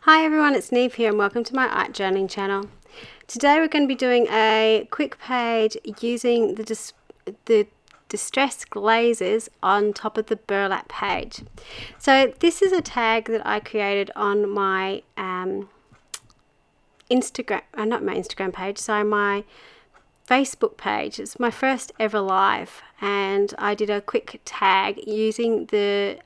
Hi everyone, it's Niamh here and welcome to my art journaling channel. Today we're going to be doing a quick page using the distressed glazes on top of the burlap page. So this is a tag that I created on my Instagram, not my Instagram page, sorry, my Facebook page. It's my first ever live and I did a quick tag using the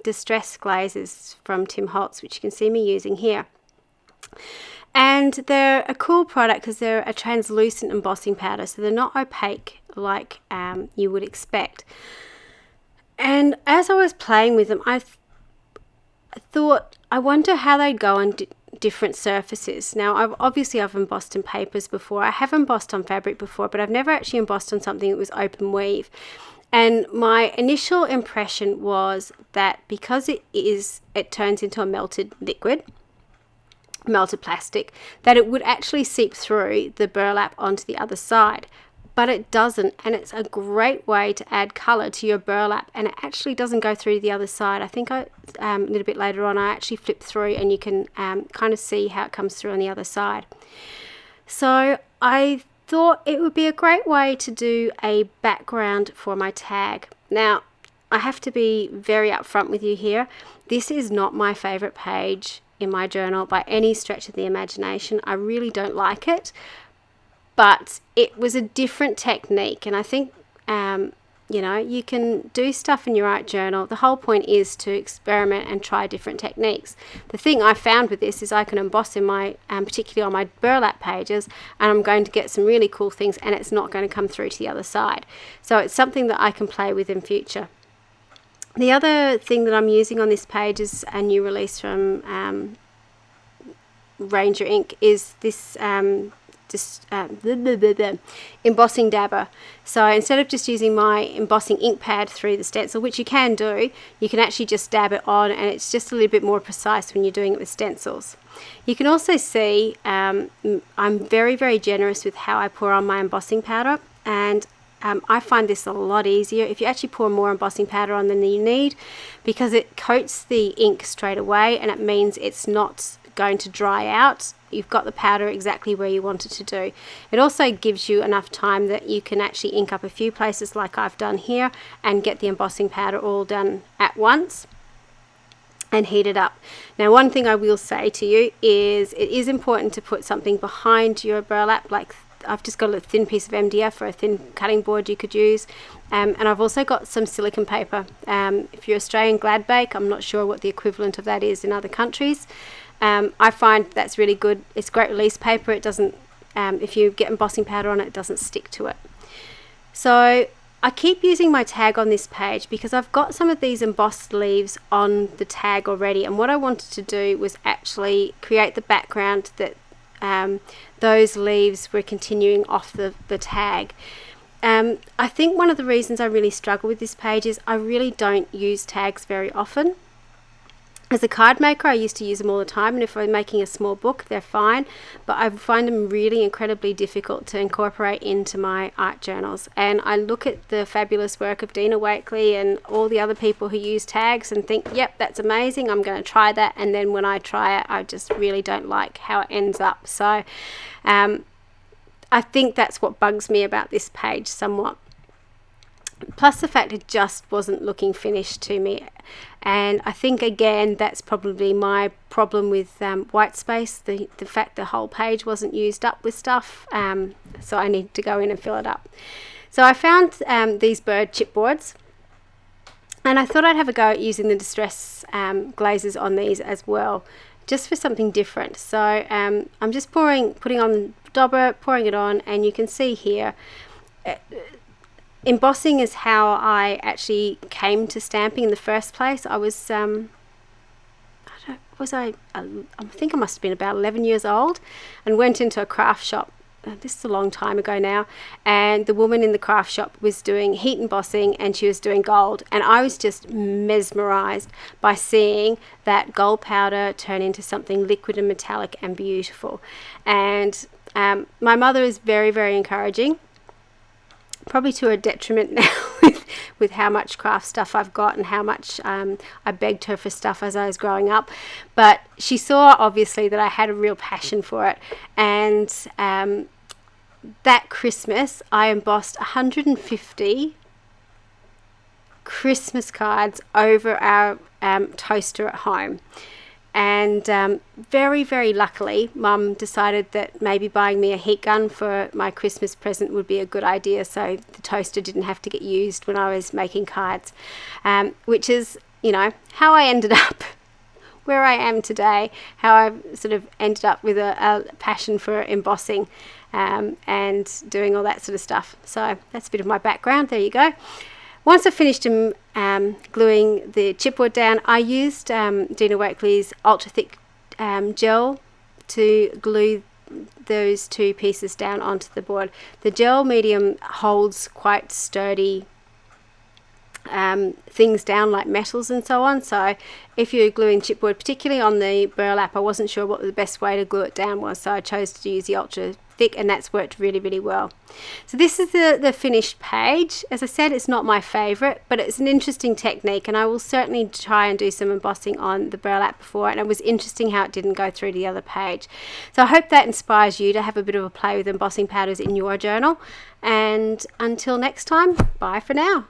distress glazes from Tim Holtz, which you can see me using here. And they're a cool product because they're a translucent embossing powder, so they're not opaque like you would expect. And as I was playing with them, I thought, I wonder how they'd go on different surfaces. Now, I've embossed in papers before. I have embossed on fabric before, but I've never actually embossed on something that was open weave. And my initial impression was that because it turns into a melted liquid, melted plastic, that it would actually seep through the burlap onto the other side. But it doesn't, and it's a great way to add color to your burlap, and it actually doesn't go through the other side. I think a little bit later on I actually flip through and you can kind of see how it comes through on the other side. So I thought it would be a great way to do a background for my tag. Now, I have to be very upfront with you here. This is not my favorite page in my journal by any stretch of the imagination. I really don't like it, but it was a different technique, and I think you can do stuff in your art journal. The whole point is to experiment and try different techniques. The thing I found with this is I can emboss in my, particularly on my burlap pages, and I'm going to get some really cool things, and it's not going to come through to the other side. So it's something that I can play with in future. The other thing that I'm using on this page is a new release from Ranger Ink, is this embossing dabber. So instead of just using my embossing ink pad through the stencil, which you can do, you can actually just dab it on, and it's just a little bit more precise when you're doing it with stencils. You can also see I'm very, very generous with how I pour on my embossing powder, and I find this a lot easier if you actually pour more embossing powder on than you need, because it coats the ink straight away, and it means it's not going to dry out. You've got the powder exactly where you want it to do. It also gives you enough time that you can actually ink up a few places like I've done here and get the embossing powder all done at once and heat it up. Now, one thing I will say to you is it is important to put something behind your burlap. Like I've just got a thin piece of MDF or a thin cutting board you could use, and I've also got some silicone paper. If you're Australian, Glad Bake, I'm not sure what the equivalent of that is in other countries. I find that's really good. It's great release paper. It doesn't, if you get embossing powder on it, it doesn't stick to it. So I keep using my tag on this page because I've got some of these embossed leaves on the tag already, and what I wanted to do was actually create the background that those leaves were continuing off the tag. I think one of the reasons I really struggle with this page is I really don't use tags very often. As a card maker, I used to use them all the time, and if I'm making a small book, they're fine, but I find them really incredibly difficult to incorporate into my art journals. And I look at the fabulous work of Dina Wakley and all the other people who use tags and think, yep, that's amazing, I'm going to try that, and then when I try it, I just really don't like how it ends up. So I think that's what bugs me about this page somewhat. Plus the fact it just wasn't looking finished to me, and I think again that's probably my problem with white space, the fact the whole page wasn't used up with stuff, so I need to go in and fill it up. So I found these bird chipboards, and I thought I'd have a go at using the distress glazes on these as well, just for something different. So I'm just putting on the dauber, pouring it on, and you can see here embossing is how I actually came to stamping in the first place. I was, I think I must have been about 11 years old, and went into a craft shop. This is a long time ago now, and the woman in the craft shop was doing heat embossing, and she was doing gold, and I was just mesmerized by seeing that gold powder turn into something liquid and metallic and beautiful. And my mother is very, very encouraging, probably to her detriment now with with how much craft stuff I've got and how much I begged her for stuff as I was growing up. But she saw obviously that I had a real passion for it, and that Christmas I embossed 150 Christmas cards over our toaster at home. And very, very luckily, Mum decided that maybe buying me a heat gun for my Christmas present would be a good idea, so the toaster didn't have to get used when I was making cards, which is, you know, how I ended up where I am today, how I've sort of ended up with a passion for embossing and doing all that sort of stuff. So that's a bit of my background. There you go. Once I finished gluing the chipboard down, I used Dina Wakley's ultra thick gel to glue those two pieces down onto the board. The gel medium holds quite sturdy things down like metals and so on, so if you're gluing chipboard, particularly on the burlap, I wasn't sure what the best way to glue it down was, so I chose to use the ultra thick, and that's worked really, really well. So this is the finished page. As I said, it's not my favorite, but it's an interesting technique, and I will certainly try and do some embossing on the burlap before, and it was interesting how it didn't go through to the other page. So I hope that inspires you to have a bit of a play with embossing powders in your journal, and until next time, bye for now.